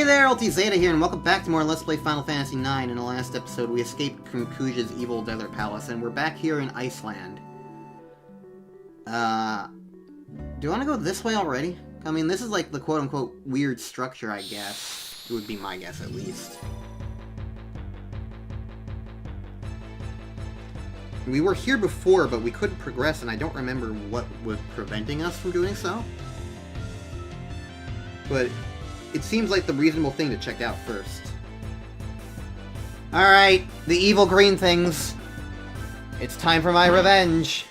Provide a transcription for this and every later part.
there, LT Zeta here, and welcome back to more Let's Play Final Fantasy IX. In the last episode, we escaped from Kuja's evil desert palace, and we're back here in Iceland. Do you want to go this way already? I mean, this is like the quote-unquote weird structure, I guess. It would be my guess, at least. We were here before, but we couldn't progress, and I don't remember what was preventing us from doing so. But it seems like the reasonable thing to check out first. Alright, the evil green things. It's time for my revenge.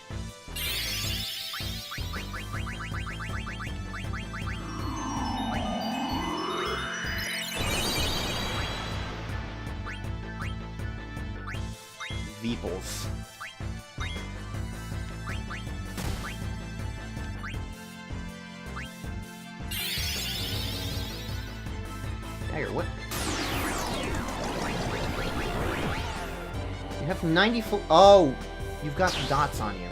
Veeples. Dagger, what? You have 94. Oh! You've got dots on you.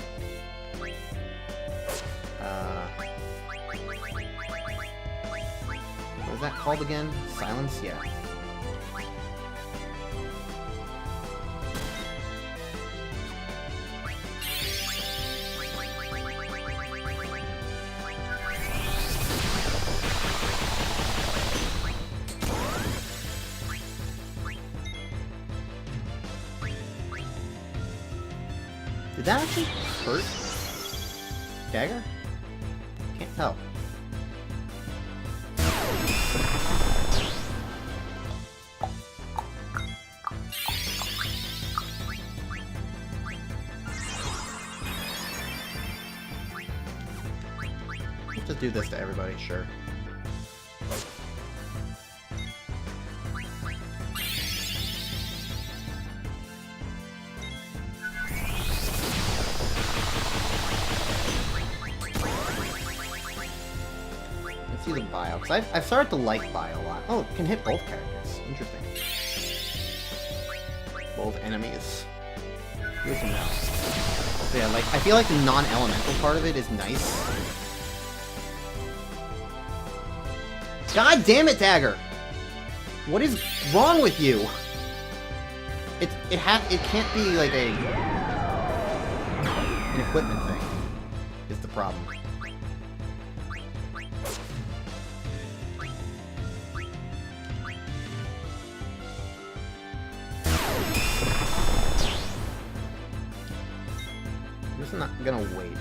What was that called again? Silence? Yeah. Did that actually hurt? Dagger? Can't tell. Let's just do this to everybody, sure. See the bio, because I've started to like bio a lot. Oh, it can hit both characters. Interesting. Both enemies. Good to know. So yeah, like, I feel like the non-elemental part of it is nice. God damn it, Dagger! What is wrong with you? It can't be like an equipment thing. Is the problem. I'm not gonna wait.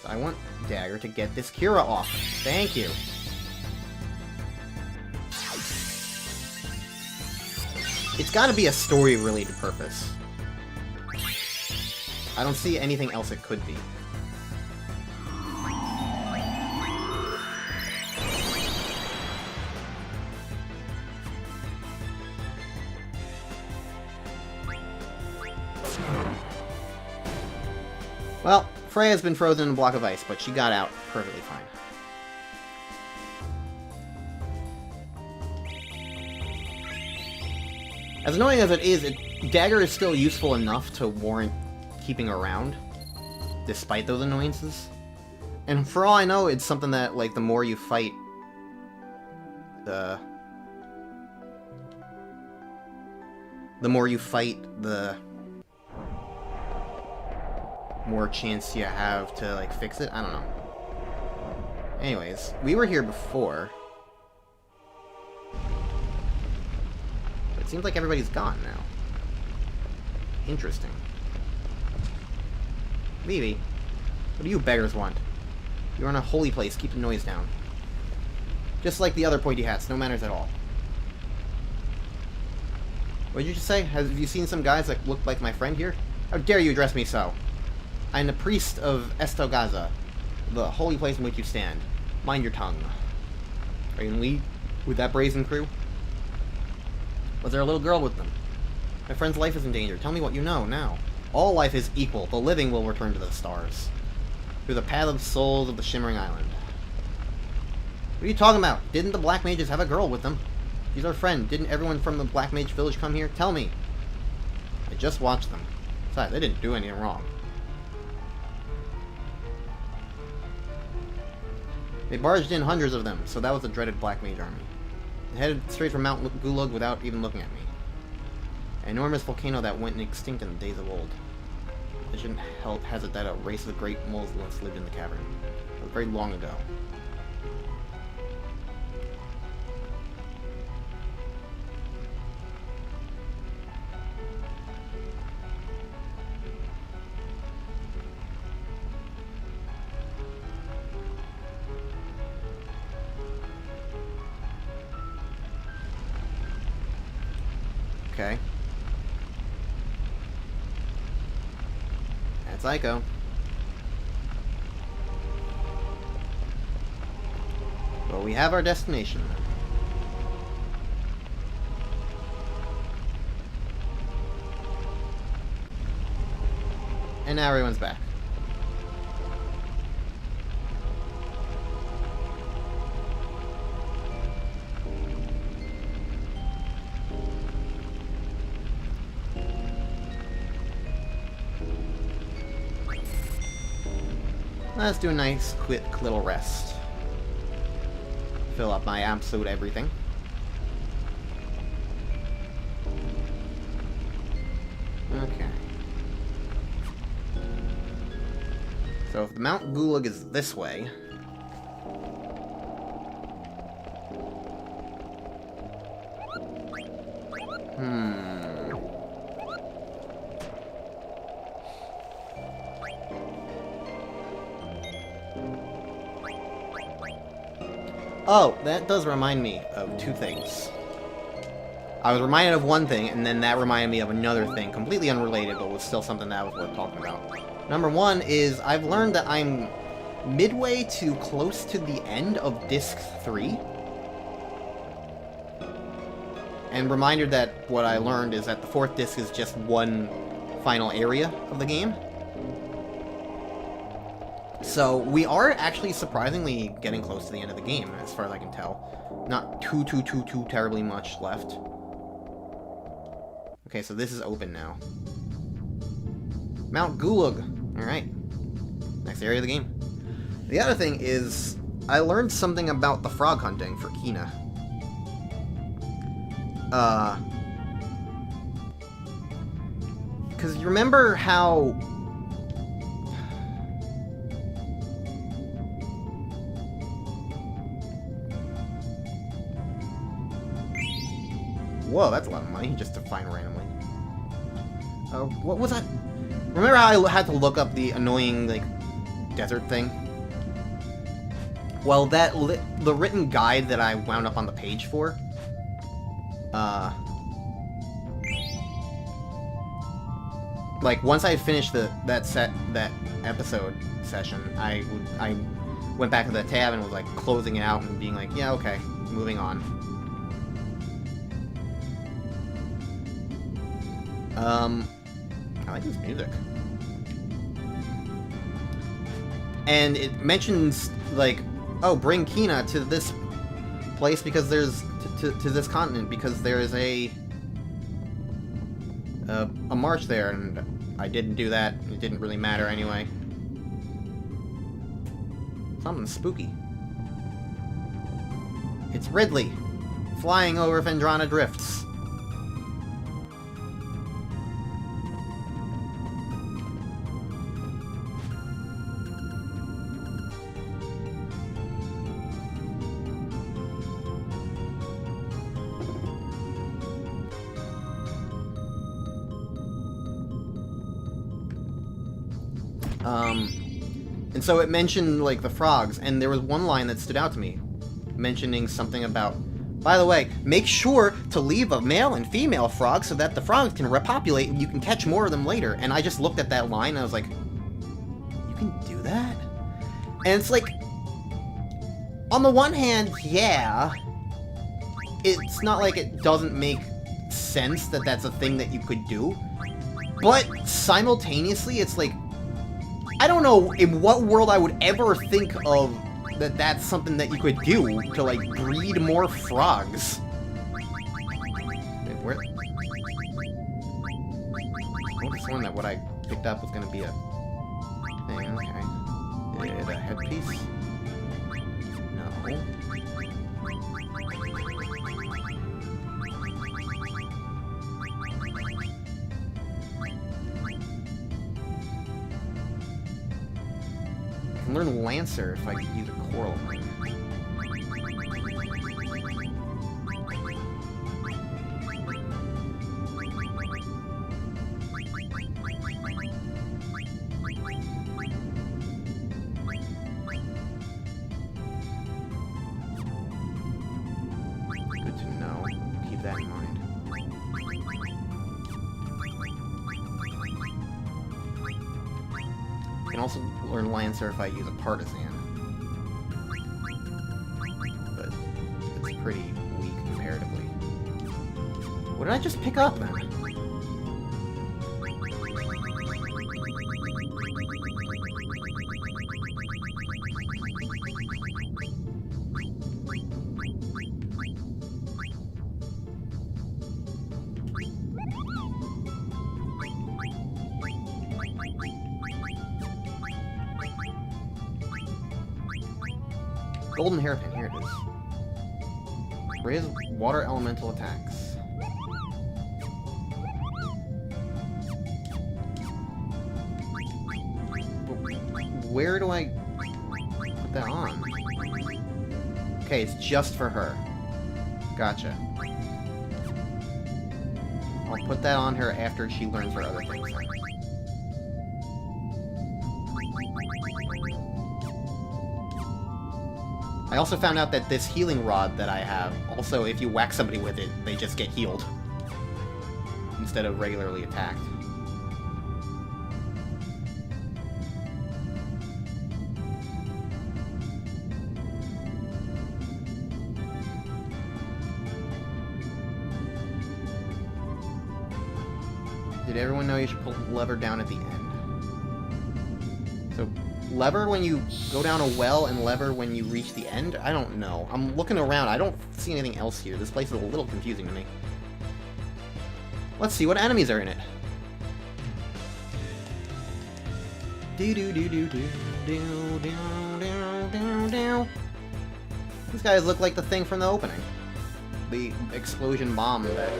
So I want Dagger to get this Kira off. Thank you. It's gotta be a story-related purpose. I don't see anything else it could be. Well, Freya's been frozen in a block of ice, but she got out perfectly fine. As annoying as it is, Dagger is still useful enough to warrant keeping around, despite those annoyances. And for all I know, it's something that, like, the more you fight, the more chance you have to, like, fix it? I don't know. Anyways, we were here before. But it seems like everybody's gone now. Interesting. Vivi, what do you beggars want? You're in a holy place, keep the noise down. Just like the other pointy hats, no manners at all. What did you just say? Have you seen some guys that look like my friend here? How dare you address me so? I am the priest of Estogaza, the holy place in which you stand. Mind your tongue. Are you in league with that brazen crew? Was there a little girl with them? My friend's life is in danger. Tell me what you know, now. All life is equal. The living will return to the stars. Through the path of souls of the Shimmering Island. What are you talking about? Didn't the Black Mages have a girl with them? She's our friend. Didn't everyone from the Black Mage village come here? Tell me. I just watched them. Besides, they didn't do anything wrong. They barged in hundreds of them, so that was the dreaded Black Mage army. They headed straight for Mount Gulag without even looking at me. An enormous volcano that went extinct in the days of old. Legend has it that a race of great moles once lived in the cavern. It was very long ago. Okay. That's Ico. Well, we have our destination. And now everyone's back. Let's do a nice, quick little rest. Fill up my absolute everything. Okay. So if the Mount Gulag is this way... Oh, that does remind me of two things. I was reminded of one thing, and then that reminded me of another thing, completely unrelated, but was still something that was worth talking about. Number one is, I've learned that I'm midway to close to the end of Disc 3. And reminder that what I learned is that the 4th disc is just one final area of the game. So, we are actually surprisingly getting close to the end of the game, as far as I can tell. Not too terribly much left. Okay, so this is open now. Mount Gulag. Alright. Next area of the game. The other thing is, I learned something about the frog hunting for Kina. Because you remember how... Whoa, that's a lot of money just to find randomly. What was that? Remember how I had to look up the annoying, like, desert thing? Well, the written guide that I wound up on the page for, like, once I finished that episode session, I went back to the tab and was, like, closing it out and being like, yeah, okay, moving on. I like this music. And it mentions, like, oh, bring Kina to this place because there's, to this continent because there is a march there, and I didn't do that. It didn't really matter anyway. Something spooky. It's Ridley, flying over Phendrana Drifts. And so it mentioned, like, the frogs, and there was one line that stood out to me, mentioning something about, by the way, make sure to leave a male and female frog so that the frogs can repopulate and you can catch more of them later. And I just looked at that line and I was like, you can do that? And it's like, on the one hand, yeah, it's not like it doesn't make sense that that's a thing that you could do, but simultaneously, it's like, I don't know in what world I would ever think of that that's something that you could do to, like, breed more frogs. Wait, where? I could have sworn that what I picked up was going to be a thing. Okay. Is it a headpiece? cool. I can learn Lancer if I use a Coral Ring. Good to know. Keep that in mind. I can also learn Lancer if I use a Partisan. But it's pretty weak comparatively. What did I just pick up then? Golden Hairpin, here it is. Raise water elemental attacks. Where do I put that on? Okay, it's just for her. Gotcha. I'll put that on her after she learns her other things. I also found out that this healing rod that I have, also if you whack somebody with it, they just get healed. Instead of regularly attacked. Did everyone know you should pull the lever down at the end? So, lever when you go down a well and lever when you reach the end? I don't know. I'm looking around. I don't see anything else here. This place is a little confusing to me. Let's see what enemies are in it. These guys look like the thing from the opening. The explosion bomb that...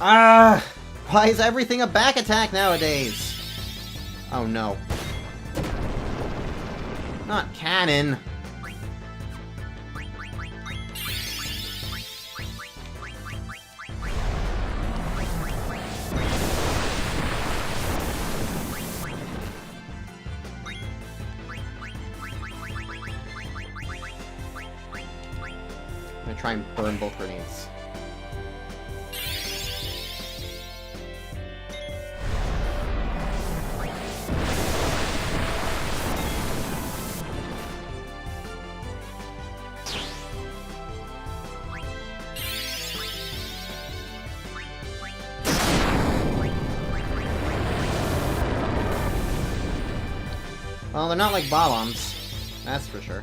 Ah! Why is everything a back attack nowadays? Oh no. Not cannon. I'm gonna try and burn both grenades. Well, they're not like bombs, that's for sure.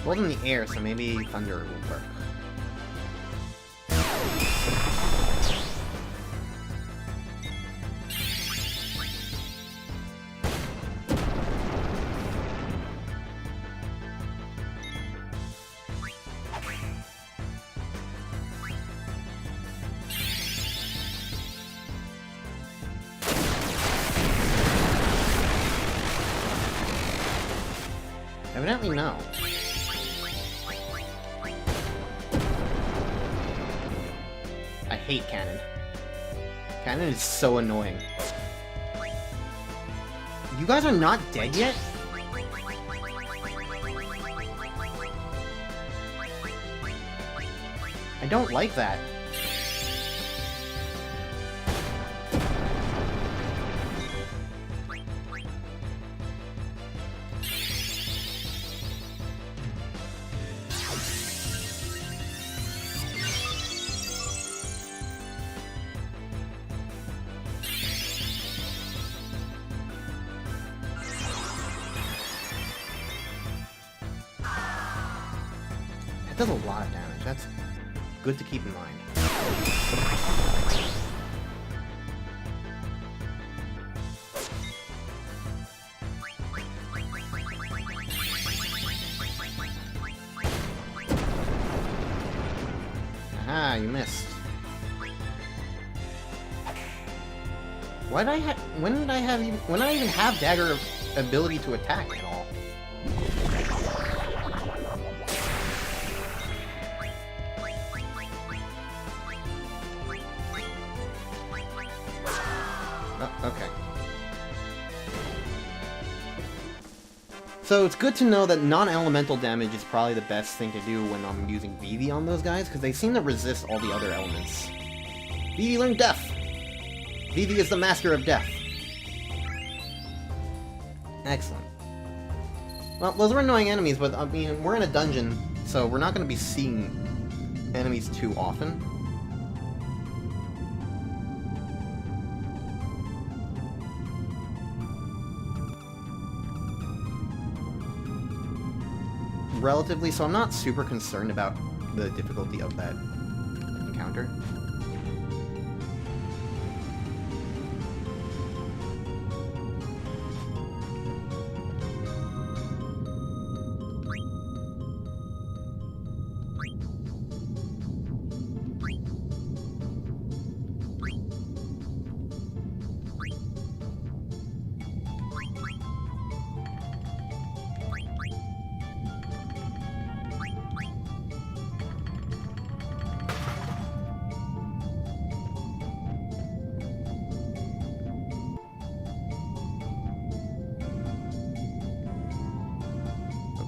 Both in the air, so maybe thunder will work. Evidently no. I hate cannon. Cannon is so annoying. You guys are not dead yet? I don't like that. That does a lot of damage. That's good to keep in mind. Aha, you missed. Why did I have? When did I have? When did I even have Dagger ability to attack at all? Oh, okay. So it's good to know that non-elemental damage is probably the best thing to do when I'm using Vivi on those guys, because they seem to resist all the other elements. Vivi learned Death! Vivi is the master of death. Excellent. Well, those are annoying enemies, but I mean, we're in a dungeon, so we're not going to be seeing enemies too often. Relatively, so I'm not super concerned about the difficulty of that encounter.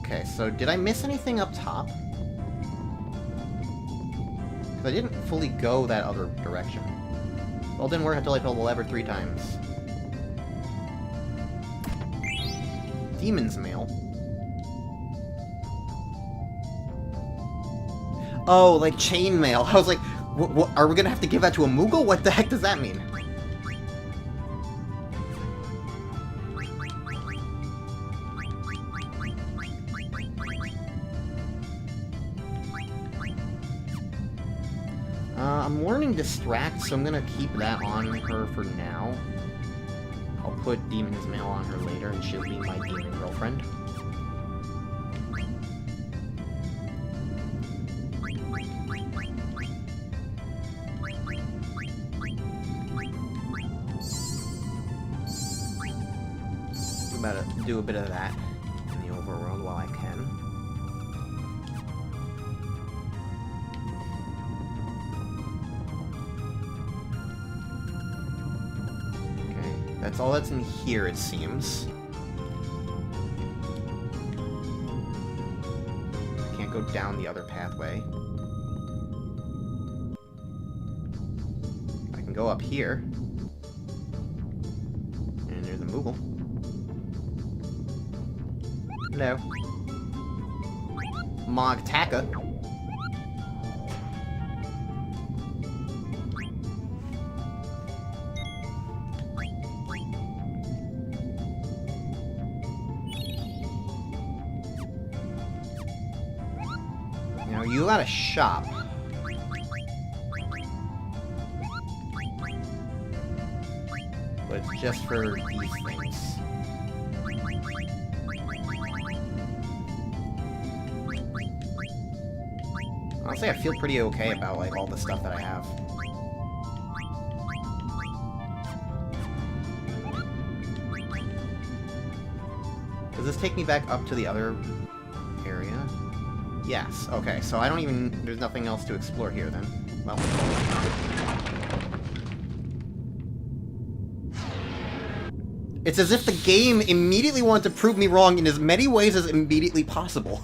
Okay, so did I miss anything up top? Because I didn't fully go that other direction. Well, it didn't work until I pulled the lever 3 times. Demon's Mail. Oh, like chainmail. I was like, what, are we gonna have to give that to a Moogle? What the heck does that mean? I'm learning Distract, so I'm gonna keep that on her for now. I'll put Demon's Mail on her later, and she'll be my demon girlfriend. Do a bit of that in the overworld while I can. Okay, that's all that's in here, it seems. I can't go down the other pathway. I can go up here. And there's a Moogle. Hello. Mogtaka. Now you got a shop. But it's just for these things. Honestly, I feel pretty okay about, like, all the stuff that I have. Does this take me back up to the other area? Yes. Okay, so I don't even... There's nothing else to explore here, then. Well... It's as if the game immediately wanted to prove me wrong in as many ways as immediately possible.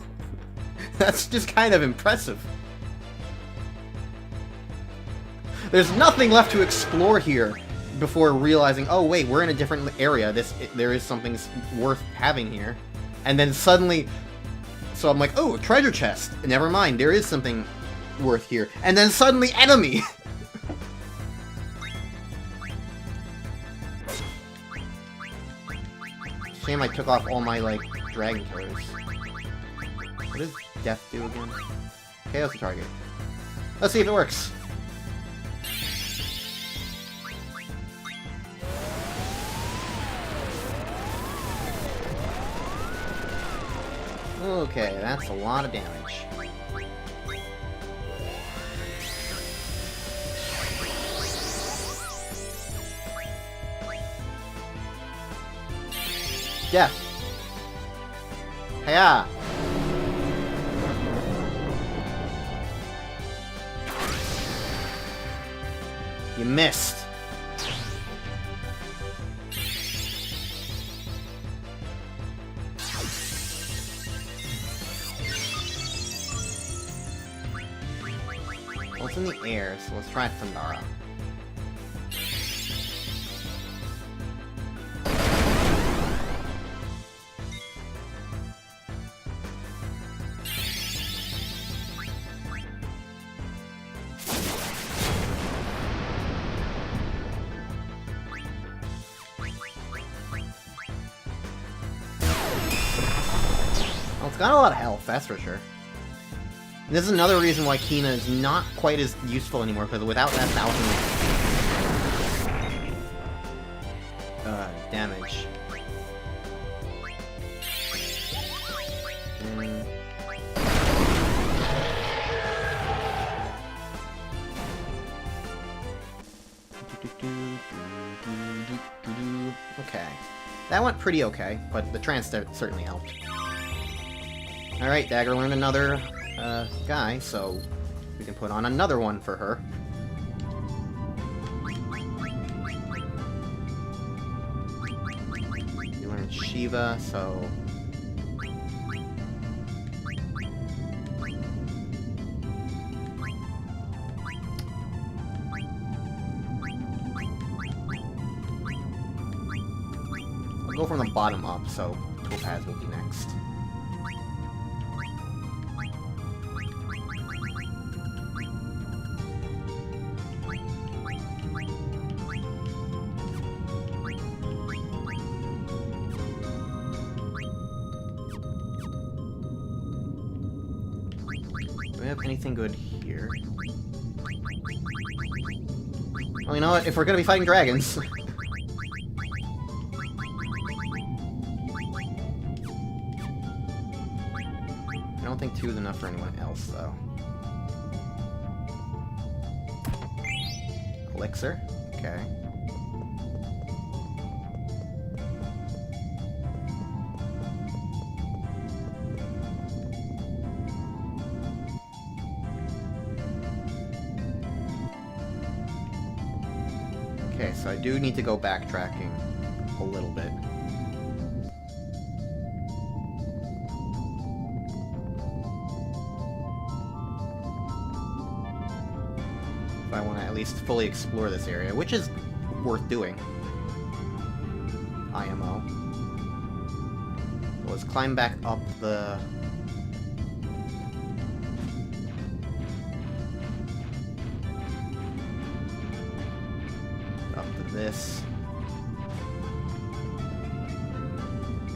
That's just kind of impressive. There's nothing left to explore here before realizing, oh wait, we're in a different area. There is something worth having here. And then suddenly, so I'm like, oh, a treasure chest. Never mind, there is something worth here. And then suddenly, enemy! Shame I took off all my, like, dragon killers. What does death do again? KO's the target. Let's see if it works. Okay, that's a lot of damage. Death! Hiya! You missed! Well, it's in the air, so let's try Thundara. Well, it's got a lot of health, that's for sure. And this is another reason why Kina is not quite as useful anymore, because without that 1,000 damage. Okay. That went pretty okay, but the trance certainly helped. Alright, Dagger learned another guy, so we can put on another one for her. You learned Shiva, so... I'll go from the bottom up, so Topaz will be next. Do we have anything good here? Well, you know what? If we're gonna be fighting dragons... I don't think 2 is enough for anyone else, though. Elixir? Okay. Okay, so I do need to go backtracking a little bit. If I want to at least fully explore this area, which is worth doing. IMO. So let's climb back up the... up to this.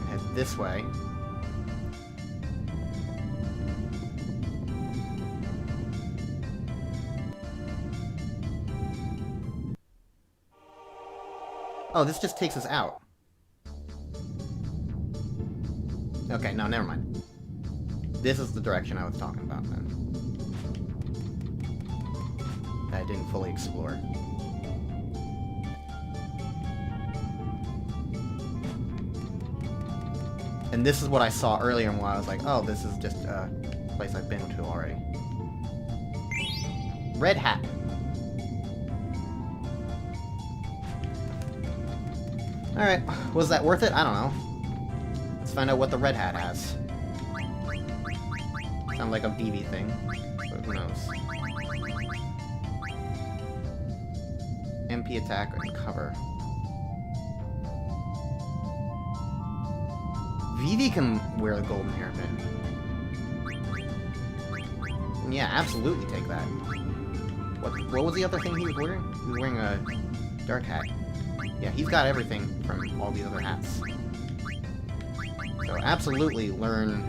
Head this way. Oh, this just takes us out. Okay, no, never mind. This is the direction I was talking about, then. That I didn't fully explore. And this is what I saw earlier while I was like, oh, this is just a place I've been to already. Red hat. Alright, was that worth it? I don't know. Let's find out what the red hat has. Sounds like a BB thing, but who knows. MP attack and cover. Vivi can wear the golden hairpin. And yeah, absolutely take that. What was the other thing he was wearing? He was wearing a dark hat. Yeah, he's got everything from all these other hats. So absolutely learn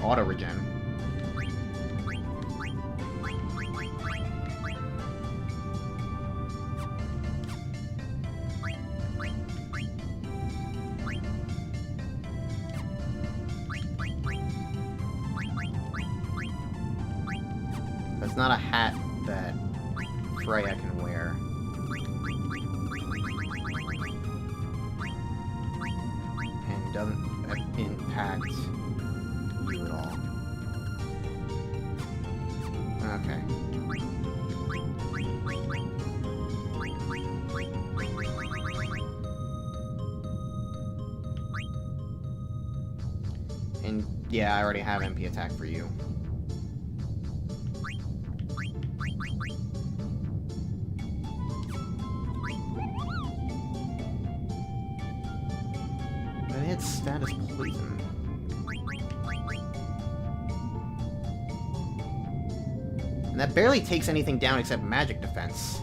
auto-regen. It's not a hat that Freya can wear. And doesn't impact you at all. Okay. And yeah, I already have MP attack for you. And it's status poison. And that barely takes anything down except magic defense.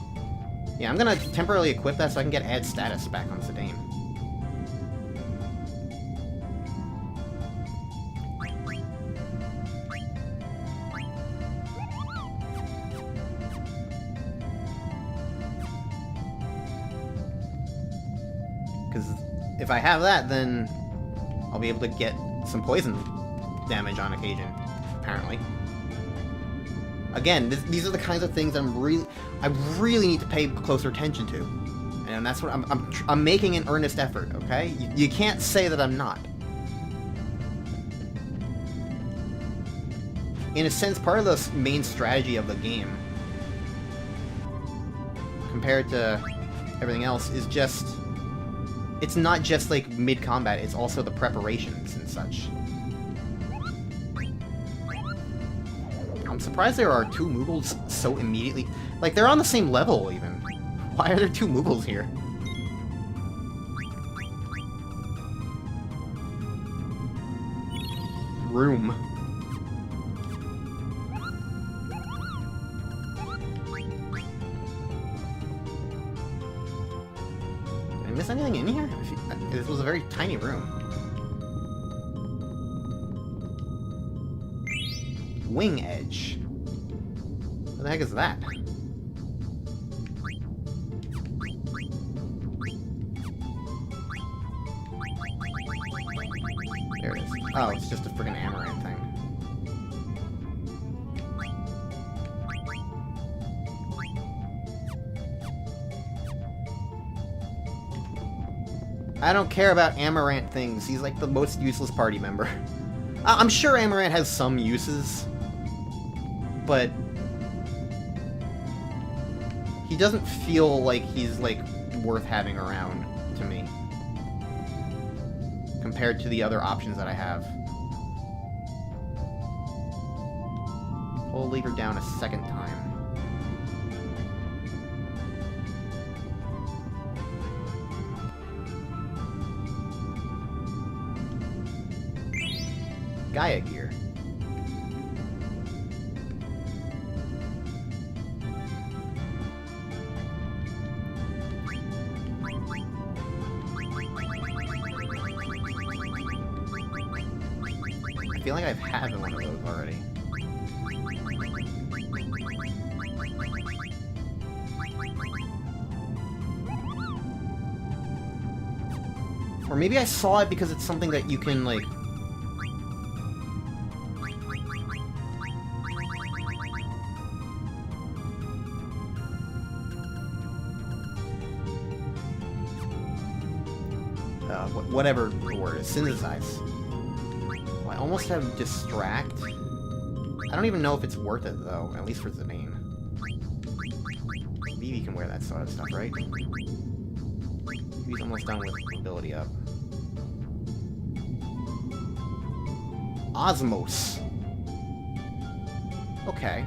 Yeah, I'm gonna temporarily equip that so I can get add status back on Zidane. Because if I have that, then I'll be able to get some poison damage on occasion, apparently. Again, these are the kinds of things I really need to pay closer attention to, and that's what I'm making an earnest effort. Okay, you can't say that I'm not. In a sense, part of the main strategy of the game, compared to everything else, is just it's not just like mid-combat; it's also the preparations and such. I'm surprised there are two Moogles so immediately... Like, they're on the same level, even. Why are there two Moogles here? Room. Did I miss anything in here? This was a very tiny room. Wing edge. What the heck is that? There it is. Oh, it's just a friggin' Amaranth thing. I don't care about Amaranth things. He's like the most useless party member. I'm sure Amaranth has some uses, but he doesn't feel like he's, like, worth having around to me, compared to the other options that I have. Pull lever down a second time. Gaia gear. I feel like I've had one of those already. Or maybe I saw it because it's something that you can, like... whatever the word is. Synthesize. Well, I almost have Distract. I don't even know if it's worth it, though. At least for Zidane. Vivi can wear that sort of stuff, right? Vivi's almost done with ability up. Osmos. Okay.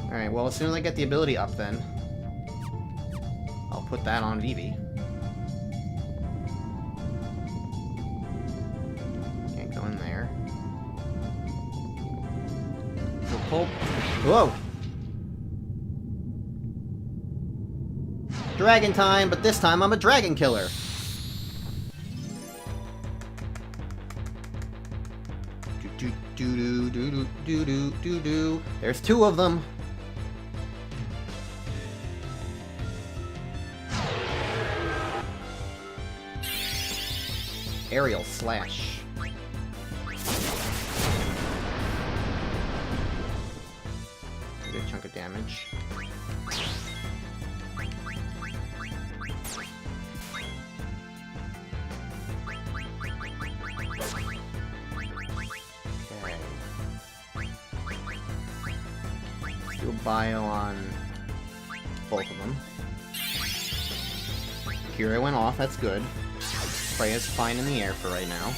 Alright, well, as soon as I get the ability up, then I'll put that on Vivi. Can't go in there. We'll pull... Whoa! Dragon time, but this time I'm a dragon killer. Do do do do do do do do. There's two of them. Aerial slash. A good chunk of damage. Okay. Let's do a bio on both of them. Kira went off, that's good. Freya's fine in the air for right now.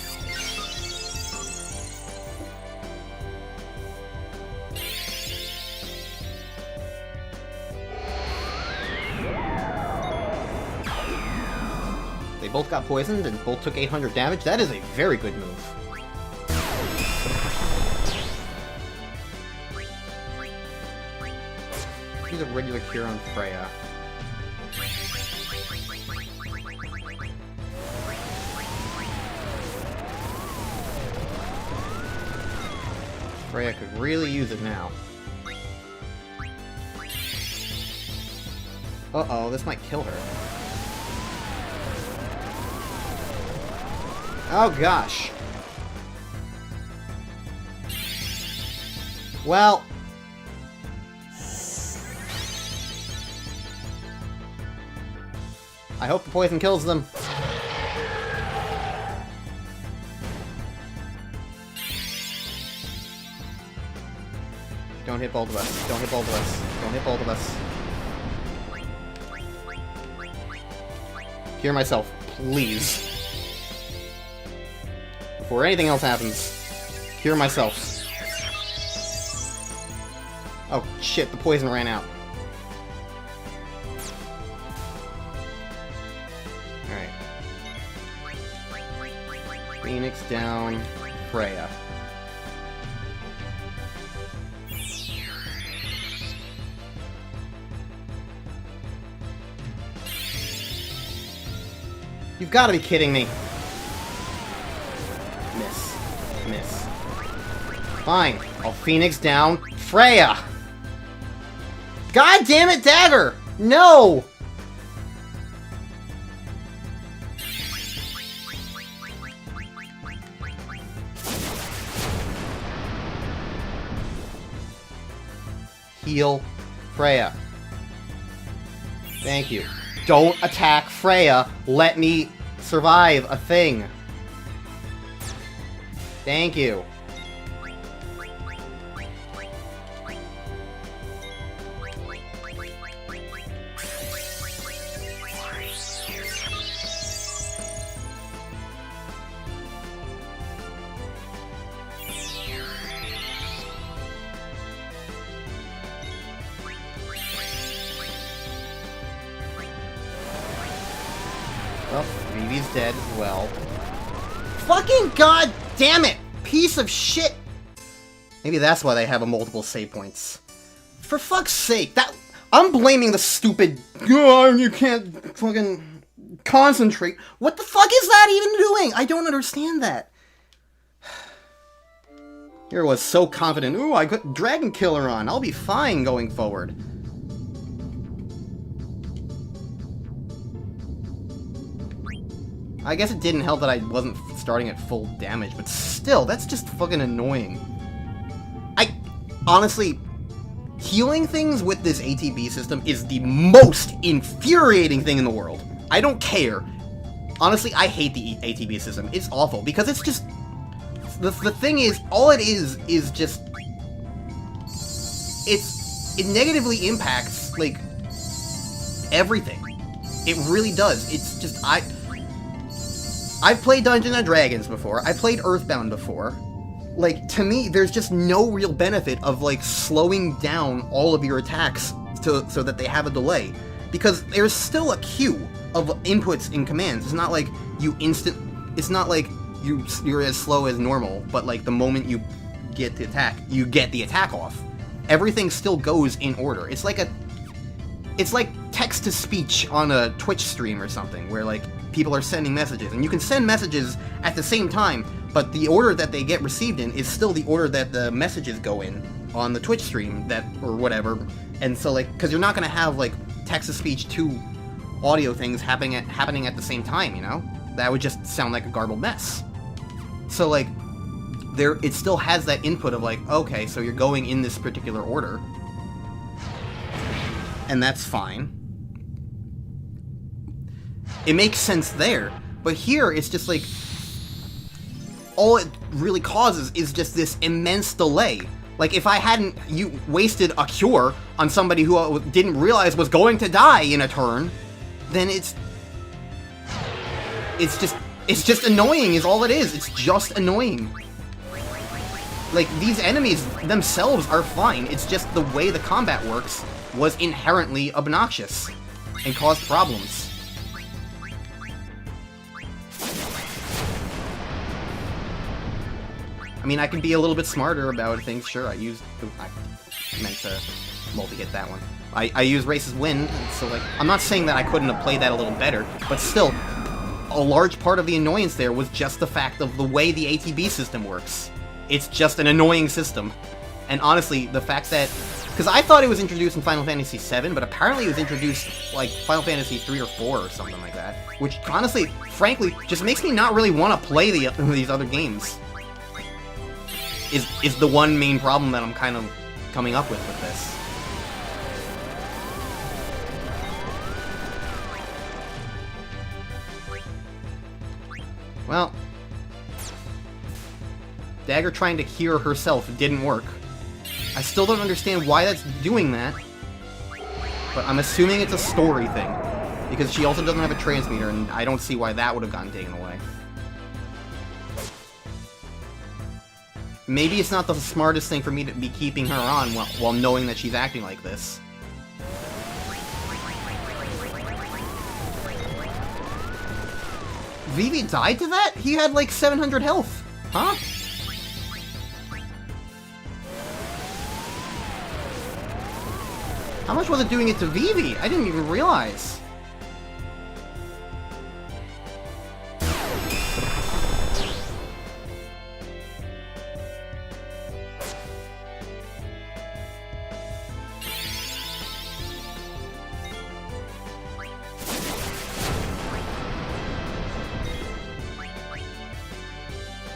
They both got poisoned and both took 800 damage. That is a very good move. Use a regular cure on Freya. Freya could really use it now. Uh-oh, this might kill her. Oh gosh. Well... I hope the poison kills them. Don't hit both of us. Don't hit both of us. Don't hit both of us. Cure myself, please. Before anything else happens. Cure myself. Oh shit, the poison ran out. Alright. Phoenix down, Freya. You've got to be kidding me. Miss. Miss. Fine. I'll Phoenix down Freya. God damn it, Dagger! No! Heal Freya. Thank you. Don't attack Freya. Let me survive a thing. Thank you. Well, Vivi's dead as well. Fucking god damn it! Piece of shit! Maybe that's why they have a multiple save points. For fuck's sake, I'm blaming the stupid... Oh, you can't fucking concentrate. What the fuck is that even doing? I don't understand that. Here was so confident. Ooh, I got Dragon Killer on. I'll be fine going forward. I guess it didn't help that I wasn't starting at full damage, but still, that's just fucking annoying. Honestly, healing things with this ATB system is the most infuriating thing in the world. I don't care. Honestly, I hate the ATB system. It's awful, because it's just... The thing is, all it is just... It negatively impacts, like, everything. It really does. It's just, I've played Dungeons & Dragons before. I played Earthbound before. Like, to me, there's just no real benefit of, like, slowing down all of your attacks so that they have a delay. Because there's still a queue of inputs in commands. It's not like it's not like you're as slow as normal, but, like, the moment you get the attack, you get the attack off. Everything still goes in order. It's like text-to-speech on a Twitch stream or something, where, like, people are sending messages, and you can send messages at the same time, but the order that they get received in is still the order that the messages go in on the Twitch stream, or whatever. And so, like, because you're not going to have, like, text-to-speech two audio things happening at the same time, you know? That would just sound like a garbled mess. So, like, it still has that input of, like, okay, so you're going in this particular order. and that's fine. It makes sense there. But here, it's just like... all it really causes is just this immense delay. Like, if I hadn't wasted a cure on somebody who didn't realize was going to die in a turn, then it's just annoying is all it is. It's just annoying. Like, these enemies themselves are fine. It's just the way the combat works was inherently obnoxious and caused problems. I mean, I can be a little bit smarter about things, sure. I meant to multi-hit that one. I use Race's Wind, so, like, I'm not saying that I couldn't have played that a little better, but still, a large part of the annoyance there was just the fact of the way the ATB system works. It's just an annoying system. And honestly, the fact that... because I thought it was introduced in Final Fantasy VII, but apparently it was introduced, like, Final Fantasy 3 or 4 or something like that. Which, honestly, frankly, just makes me not really want to play these other games. Is the one main problem that I'm kind of coming up with this. Well, Dagger trying to cure herself didn't work. I still don't understand why that's doing that, but I'm assuming it's a story thing, because she also doesn't have a transmitter, and I don't see why that would have gotten taken away. Maybe it's not the smartest thing for me to be keeping her on while knowing that she's acting like this. Vivi died to that? He had like 700 health. Huh? How much was it doing it to Vivi? I didn't even realize.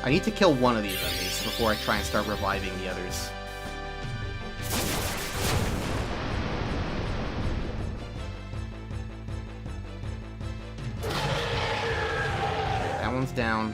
I need to kill one of these enemies before I try and start reviving the others. That one's down.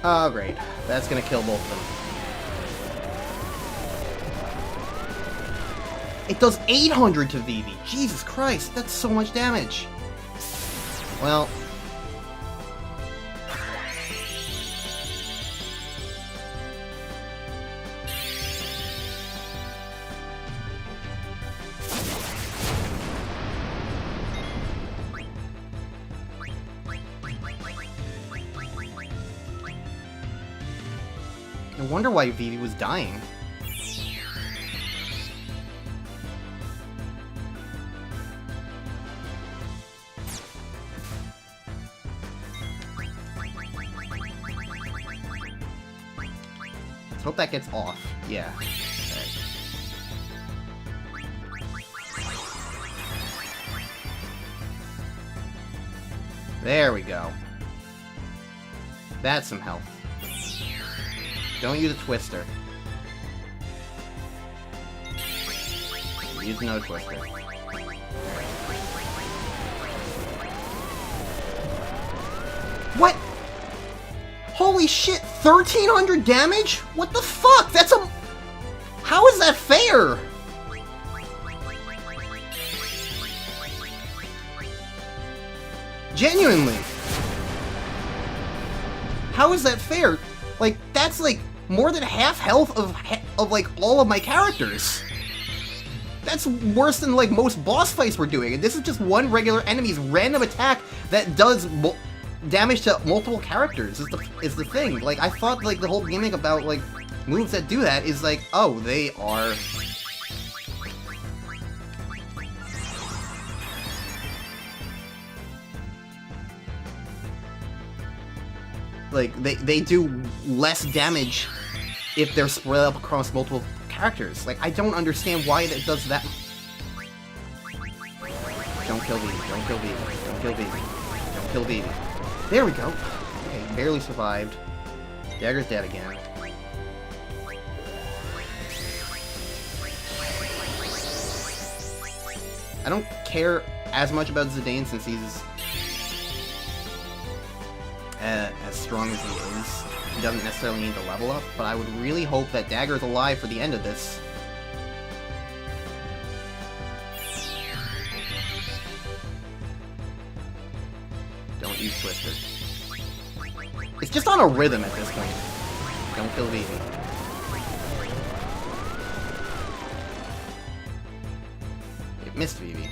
Oh, great. That's gonna kill both of them. It does 800 to Vivi. Jesus Christ, that's so much damage. Well... I wonder why Vivi was dying. Let's hope that gets off. Yeah. Okay. There we go. That's some health. Don't use a twister. Use no twister. What? Holy shit, 1,300 damage? What the fuck? That's a... How is that fair? Genuinely. How is that fair? Like, that's like more than half health of like all of my characters. That's worse than like most boss fights we're doing, and this is just one regular enemy's random attack that does damage to multiple characters is the thing. Like, I thought, like, the whole gimmick about, like, moves that do that is, like, oh, they are... Like, they do less damage if they're spread up across multiple characters. Like, I don't understand why it does that. Don't kill Vivi, don't kill Vivi, don't kill Vivi, don't kill Vivi. There we go. Okay, barely survived. Dagger's dead again. I don't care as much about Zidane since he's as strong as he is. He doesn't necessarily need to level up, but I would really hope that Dagger's alive for the end of this. Don't use Twister. It's just on a rhythm at this point. Don't kill Vivi. It missed Vivi.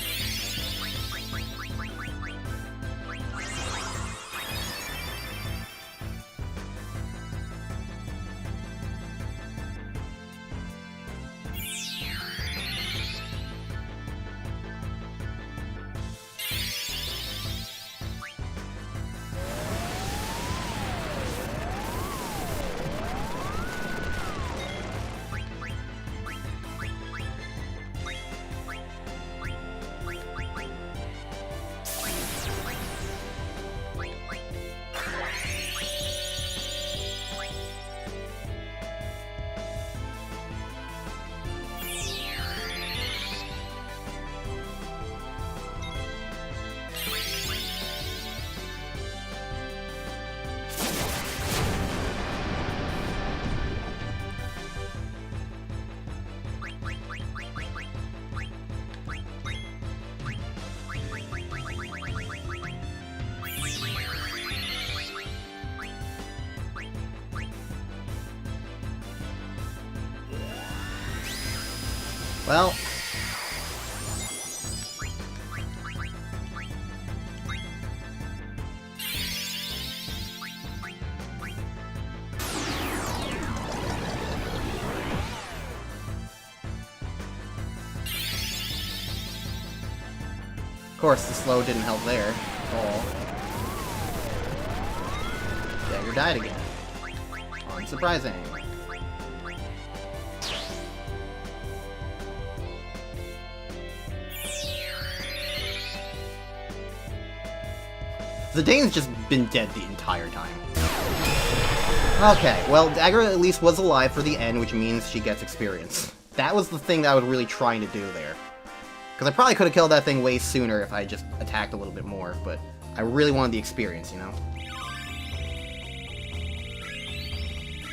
Well, of course, the slow didn't help there at all. Dagger died again. Unsurprising. Zidane's just been dead the entire time. Okay, well, Dagger at least was alive for the end, which means she gets experience. That was the thing that I was really trying to do there. Because I probably could have killed that thing way sooner if I just attacked a little bit more, but I really wanted the experience, you know?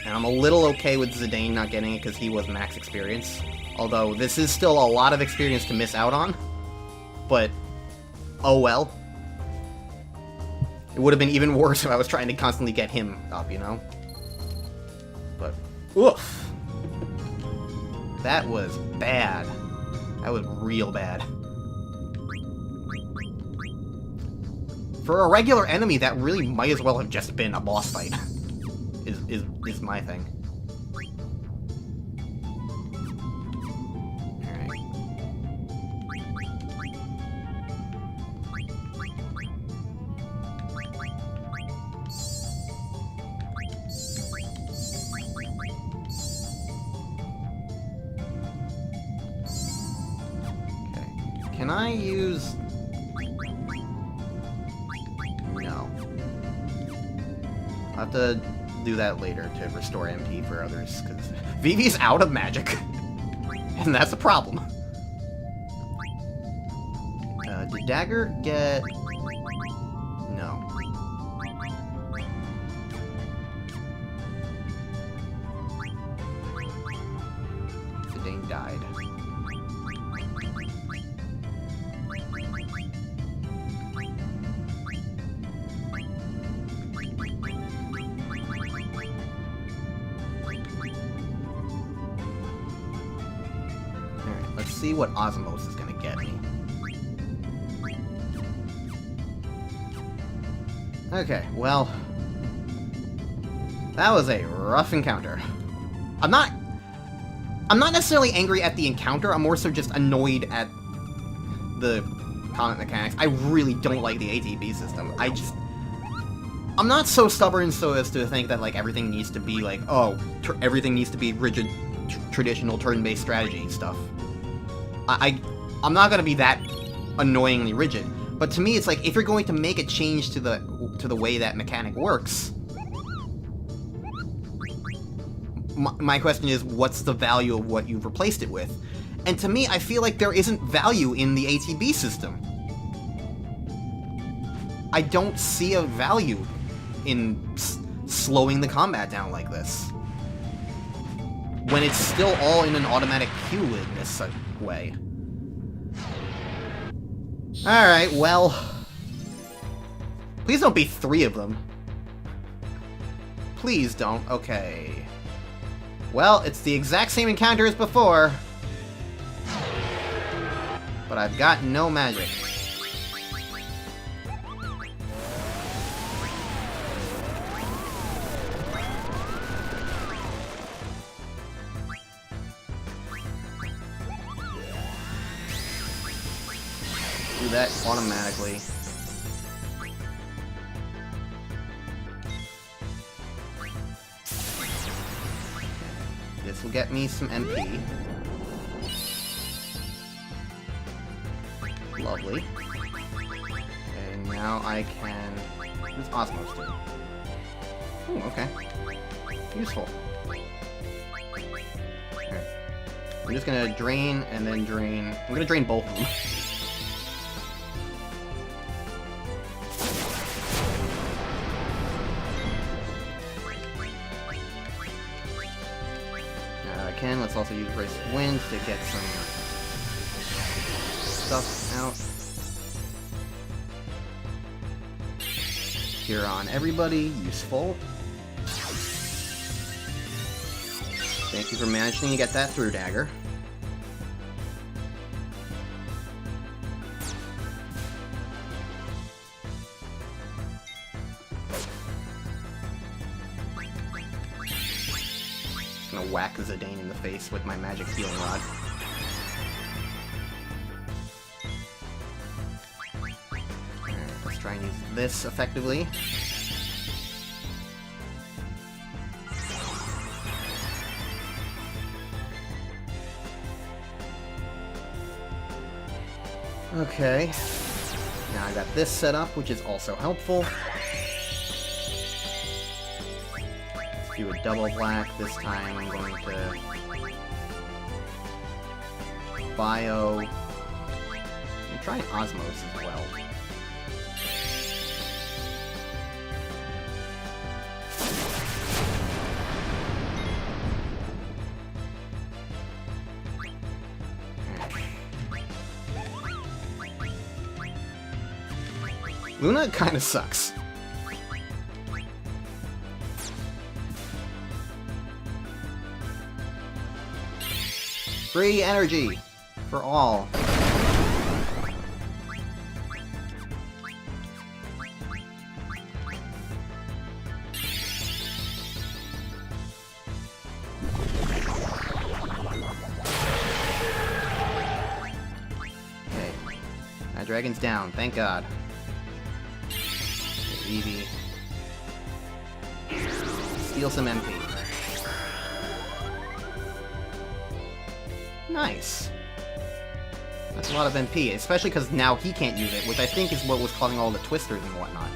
And I'm a little okay with Zidane not getting it because he was max experience. Although, this is still a lot of experience to miss out on. But, oh well. It would have been even worse if I was trying to constantly get him up, you know? But, oof. That was bad. That was real bad. For a regular enemy, that really might as well have just been a boss fight. is my thing. Can I use... No. I'll have to do that later to restore MP for others, because Vivi's out of magic. And that's a problem. Did Dagger get... No. Zidane died. Let's see what Osmos is gonna get me. Okay, well... that was a rough encounter. I'm not necessarily angry at the encounter, I'm more so just annoyed at the combat mechanics. I really don't like the ATB system. I'm not so stubborn so as to think that, like, everything needs to be, like, oh, everything needs to be rigid, traditional turn-based strategy stuff. I'm not gonna be that annoyingly rigid. But to me, it's like, if you're going to make a change to the way that mechanic works, my question is, what's the value of what you've replaced it with? And to me, I feel like there isn't value in the ATB system. I don't see a value in slowing the combat down like this, when it's still all in an automatic queue in this way. Alright, well... please don't be 3 of them. Please don't. Okay. Well, it's the exact same encounter as before. But I've got no magic. Do that automatically. This will get me some MP. Lovely. And now I can... what does Osmos do? Ooh, okay. Useful. Okay. I'm just gonna drain and then drain... I'm gonna drain both of them. Let's also use Brace of Wind to get some stuff out. Cure on everybody, useful. Thank you for managing to get that through, Dagger. Gonna whack Zidane in the face with my magic healing rod. Alright, let's try and use this effectively. Okay. Now I got this set up, which is also helpful. Do a double black. This time I'm going to bio and try an Osmos as well. Luna kind of sucks. Free energy for all. Okay. That dragon's down, thank God. Eevee. Steal some MP. Nice. That's a lot of MP, especially because now he can't use it, which I think is what was causing all the twisters and whatnot.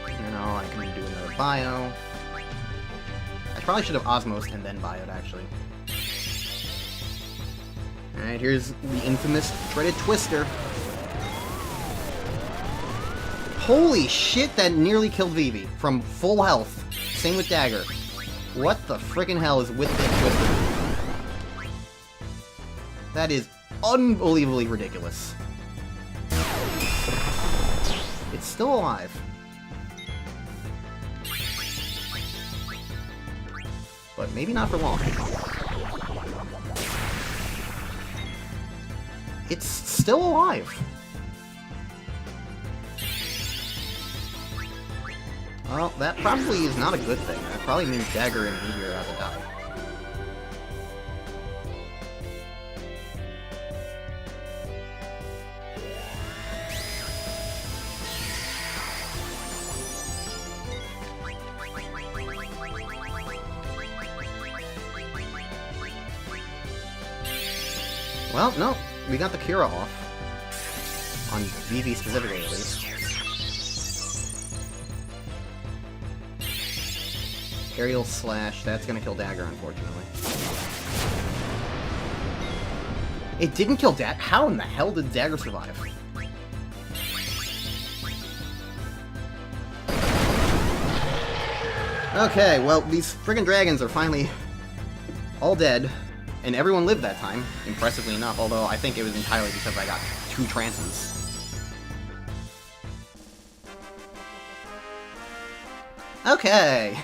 You know, I can do another bio. I probably should have Osmosed and then bioed, actually. Alright, here's the infamous Dreaded Twister. Holy shit, that nearly killed Vivi from full health. Same with Dagger. What the frickin' hell is with that Twister? That is unbelievably ridiculous. It's still alive. But maybe not for long. It's still alive. Well, that probably is not a good thing. That probably means Dagger and Vivi are about to die. Well, no. We got the Cura off. On Vivi specifically, at least. Aerial Slash. That's gonna kill Dagger, unfortunately. It didn't kill Dagger? How in the hell did Dagger survive? Okay, well, these friggin' dragons are finally all dead. And everyone lived that time, impressively enough, although I think it was entirely because I got 2 trances. Okay.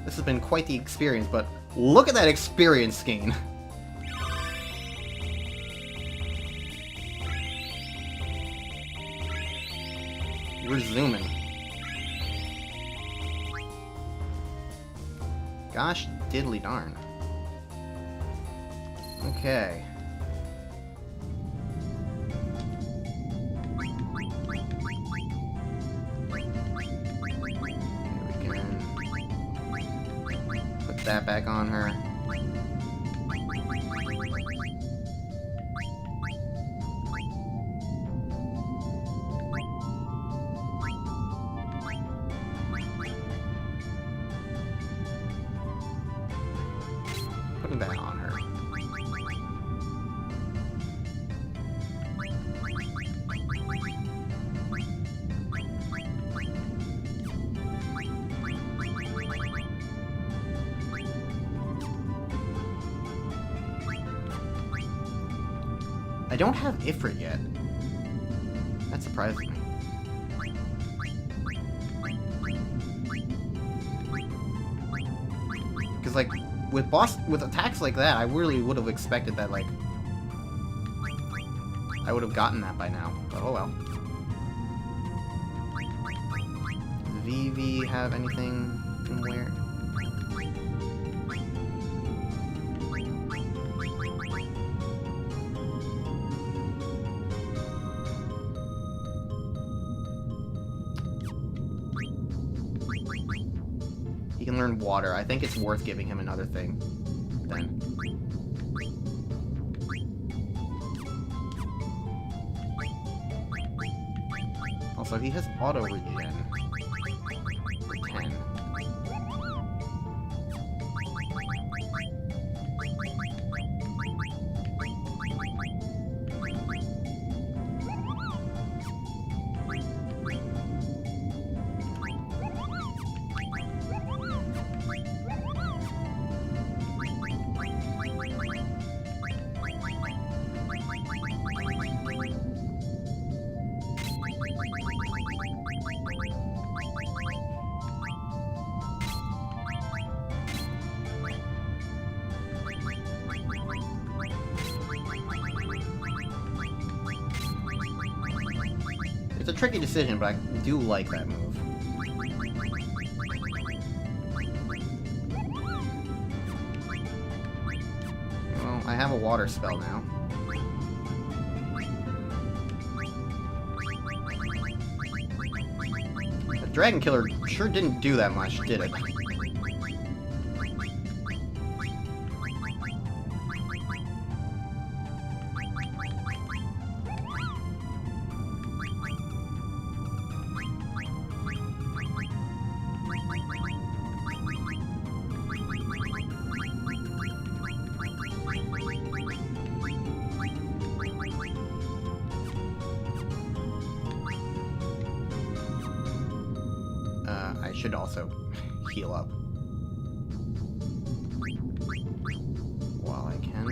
This has been quite the experience, but look at that experience gain. We're zooming. Gosh diddly darn. Okay. Here we can put that back on her. Putting that on her. I don't have Ifrit yet. That surprised me. Because, like, with attacks like that, I really would have expected that, like, I would have gotten that by now. But oh well. Does Vivi have anything from where? He can learn water. I think it's worth giving him another thing, then. Also, he has auto regen. For 10. It's a tricky decision, but I do like that move. Well, I have a water spell now. The Dragon Killer sure didn't do that much, did it? I should also heal up while I can.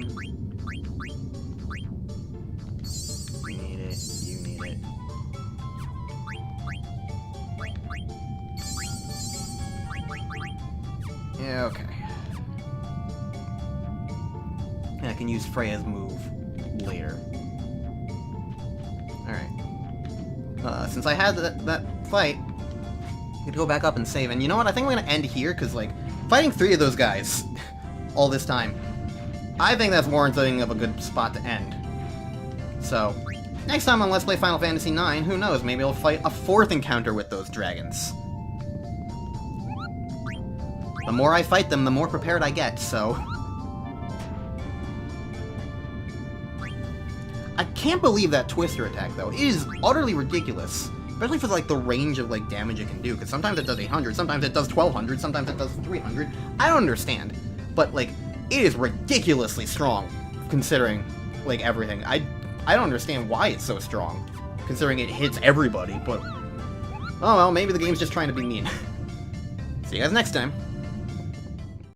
You need it, you need it. Yeah, okay. And I can use Freya's move later. Alright. Since I had that fight, I could go back up and save. And you know what? I think I'm going to end here, because, like, fighting 3 of those guys all this time, I think that's warranting of a good spot to end. So, next time on Let's Play Final Fantasy IX, who knows, maybe I'll fight a 4th encounter with those dragons. The more I fight them, the more prepared I get, so... I can't believe that Twister attack, though. It is utterly ridiculous. Especially for, like, the range of, like, damage it can do. Because sometimes it does 800, sometimes it does 1200, sometimes it does 300. I don't understand. But, like, it is ridiculously strong, considering, like, everything. I don't understand why it's so strong, considering it hits everybody, but... Oh well, maybe the game's just trying to be mean. See you guys next time.